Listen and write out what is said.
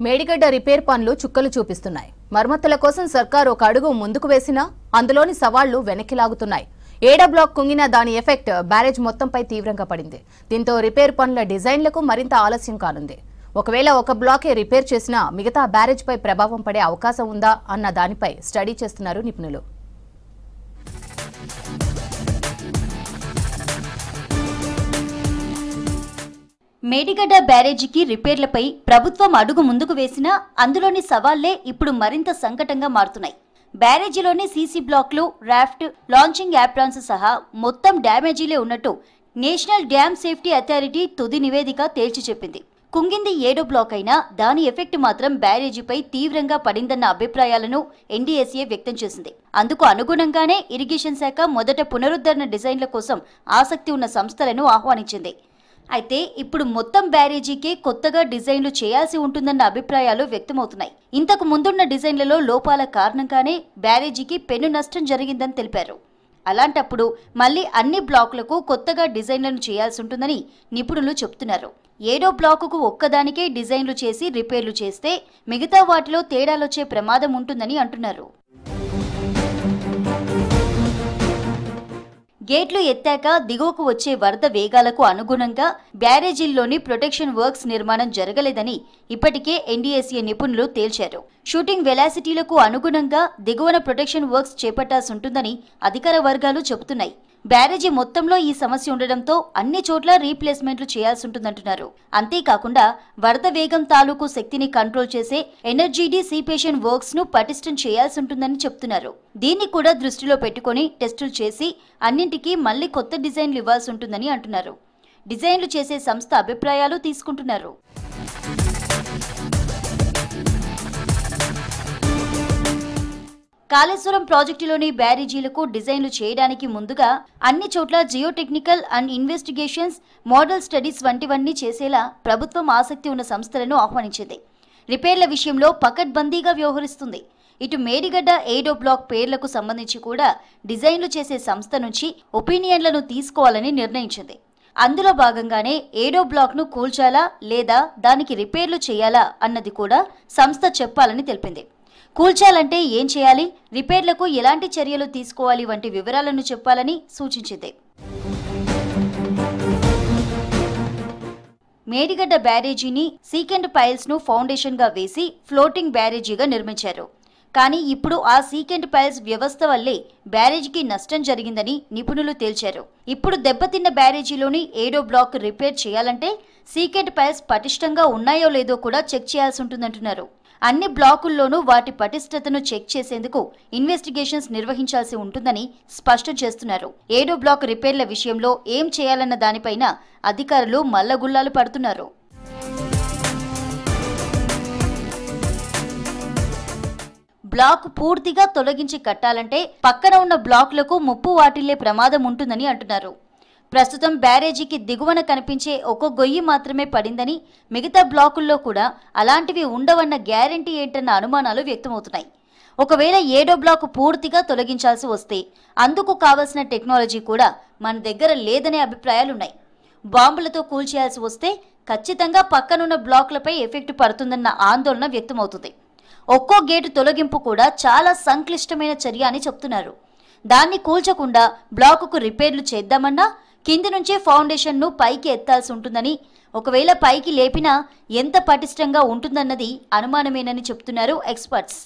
Medigadda repair పనులు చుక్కలు చూపిస్తున్నాయి. మరమ్మతుల కోసం సర్కారు ఒక అడుగు ముందుకు వేసినా అందులోని సవాళ్లు వెనక్కి లాగుతున్నాయి. ఏడో బ్లాక్ కుంగిన దాని ఎఫెక్ట్ బ్యారేజ్ మొత్తంపై తీవ్రంగా పడింది. దీంతో రిపేర్ పనుల డిజైన్లకు మరింత ఆలస్యం కానుంది. ఒకవేళ ఒక బ్లాకే రిపేర్ చేసినా మిగతా బ్యారేజ్ పై ప్రభావం పడే అవకాశం ఉందా అన్న దానిపై స్టడీ చేస్తున్నారు నిపుణులు. మేడిగడ్డ బ్యారేజీకి రిపేర్లపై ప్రభుత్వం అడుగు ముందుకు వేసినా అందులోని సవాళ్లే ఇప్పుడు మరింత సంకటంగా మారుతున్నాయి. బ్యారేజీలోని సీసీ బ్లాక్లు, రాఫ్ట్, లాంచింగ్ యాప్రాన్స్ సహా మొత్తం డ్యామేజీలే ఉన్నట్టు నేషనల్ డ్యామ్ సేఫ్టీ అథారిటీ తుది నివేదిక తేల్చి చెప్పింది. కుంగింది ఏడో బ్లాక్ అయినా దాని ఎఫెక్ట్ మాత్రం బ్యారేజీపై తీవ్రంగా పడిందన్న అభిప్రాయాలను ఎన్డీఎస్ఏ వ్యక్తం చేసింది. అందుకు అనుగుణంగానే ఇరిగేషన్ శాఖ మొదట పునరుద్ధరణ డిజైన్ల కోసం ఆసక్తి ఉన్న సంస్థలను ఆహ్వానించింది. అయితే ఇప్పుడు మొత్తం బ్యారేజీకే కొత్తగా డిజైన్లు చేయాల్సి ఉంటుందన్న అభిప్రాయాలు వ్యక్తమవుతున్నాయి. ఇంతకు ముందున్న డిజైన్లలో లోపాల కారణంగానే బ్యారేజీకి పెను నష్టం జరిగిందని తెలిపారు. అలాంటప్పుడు మళ్లీ అన్ని బ్లాకులకు కొత్తగా డిజైన్లను చేయాల్సి ఉంటుందని నిపుణులు చెబుతున్నారు. ఏడో బ్లాకుకు ఒక్కదానికే డిజైన్లు చేసి రిపేర్లు చేస్తే మిగతా వాటిలో తేడాలొచ్చే ప్రమాదం ఉంటుందని అంటున్నారు. గేట్లు ఎత్తాక దిగువకు వచ్చే వరద వేగాలకు అనుగుణంగా బ్యారేజీల్లోని ప్రొటెక్షన్ వర్క్స్ నిర్మాణం జరగలేదని ఇప్పటికే ఎన్డీఎస్ఏ నిపుణులు తేల్చారు. షూటింగ్ వెలాసిటీలకు అనుగుణంగా దిగువన ప్రొటెక్షన్ వర్క్స్ చేపట్టాల్సి ఉంటుందని అధికార వర్గాలు చెబుతున్నాయి. బ్యారేజీ మొత్తంలో ఈ సమస్య ఉండడంతో అన్ని చోట్ల రీప్లేస్మెంట్లు చేయాల్సి ఉంటుందంటున్నారు. అంతేకాకుండా వరద వేగం తాలూకు శక్తిని కంట్రోల్ చేసే ఎనర్జీడీ సీపేషన్ వర్క్స్ ను పటిష్టం చేయాల్సి ఉంటుందని చెప్తున్నారు. దీన్ని కూడా దృష్టిలో పెట్టుకుని టెస్టులు చేసి అన్నింటికీ మళ్లీ కొత్త డిజైన్లు ఇవ్వాల్సి ఉంటుందని అంటున్నారు. డిజైన్లు చేసే సంస్థ అభిప్రాయాలు తీసుకుంటున్నారు. కాళేశ్వరం ప్రాజెక్టులోని బ్యారేజీలకు డిజైన్లు చేయడానికి ముందుగా అన్ని చోట్ల geotechnical and investigations, model studies వంటివన్నీ చేసేలా ప్రభుత్వం ఆసక్తి ఉన్న సంస్థలను ఆహ్వానించింది. రిపేర్ల విషయంలో పకడ్బందీగా వ్యవహరిస్తుంది. ఇటు మేడిగడ్డ ఏడో బ్లాక్ పేర్లకు సంబంధించి కూడా డిజైన్లు చేసే సంస్థ నుంచి ఒపీనియన్లను తీసుకోవాలని నిర్ణయించింది. అందులో భాగంగానే ఏడో బ్లాక్ను కూల్చాలా లేదా దానికి రిపేర్లు చేయాలా అన్నది కూడా సంస్థ చెప్పాలని తెలిపింది. కూల్చాలంటే ఏం చేయాలి, రిపేర్లకు ఎలాంటి చర్యలు తీసుకోవాలి వంటి వివరాలను చెప్పాలని సూచించింది. మేడిగడ్డ బ్యారేజీని సీకెండ్ పైల్స్ ను ఫౌండేషన్ గా వేసి ఫ్లోటింగ్ బ్యారేజీగా నిర్మించారు. కానీ ఇప్పుడు ఆ సీకెండ్ పైల్స్ వ్యవస్థ వల్లే బ్యారేజీకి నష్టం జరిగిందని నిపుణులు తేల్చారు. ఇప్పుడు దెబ్బతిన్న బ్యారేజీలోని ఏడో బ్లాక్ రిపేర్ చేయాలంటే సీకెండ్ పైల్స్ పటిష్టంగా ఉన్నాయో లేదో కూడా చెక్ చేయాల్సి ఉంటుందంటున్నారు. అన్ని బ్లాకుల్లోనూ వాటి పటిష్టతను చెక్ చేసేందుకు ఇన్వెస్టిగేషన్స్ నిర్వహించాల్సి ఉంటుందని స్పష్టం చేస్తున్నారు. ఏడో బ్లాక్ రిపేర్ల విషయంలో ఏం చేయాలన్న దానిపైన అధికారులు మల్లగుల్లాలు పడుతున్నారు. బ్లాక్ పూర్తిగా తొలగించి కట్టాలంటే పక్కన ఉన్న బ్లాకులకు ముప్పు వాటిల్లే ప్రమాదం ఉంటుందని అంటున్నారు. ప్రస్తుతం బ్యారేజీకి దిగువన కనిపించే ఒక గొయ్యి మాత్రమే పడిందని, మిగతా బ్లాకుల్లో కూడా అలాంటివి ఉండవన్న గ్యారంటీ ఏంటన్న అనుమానాలు వ్యక్తమవుతున్నాయి. ఒకవేళ ఏడో బ్లాక్ పూర్తిగా తొలగించాల్సి వస్తే అందుకు కావలసిన టెక్నాలజీ కూడా మన దగ్గర లేదనే అభిప్రాయాలున్నాయి. బాంబులతో కూల్చేయాల్సి వస్తే ఖచ్చితంగా పక్కనున్న బ్లాకులపై ఎఫెక్ట్ పడుతుందన్న ఆందోళన వ్యక్తమవుతుంది. ఒక్కో గేటు తొలగింపు కూడా చాలా సంక్లిష్టమైన చర్య అని చెప్తున్నారు. దాన్ని కూల్చకుండా బ్లాకుకు రిపేర్లు చేద్దామన్నా కింది నుంచే ఫౌండేషన్ ను పైకి ఎత్తాల్సి ఉంటుందని, ఒకవేళ పైకి లేపినా ఎంత పటిష్టంగా ఉంటుందన్నది అనుమానమేనని చెప్తున్నారు ఎక్స్పర్ట్స్.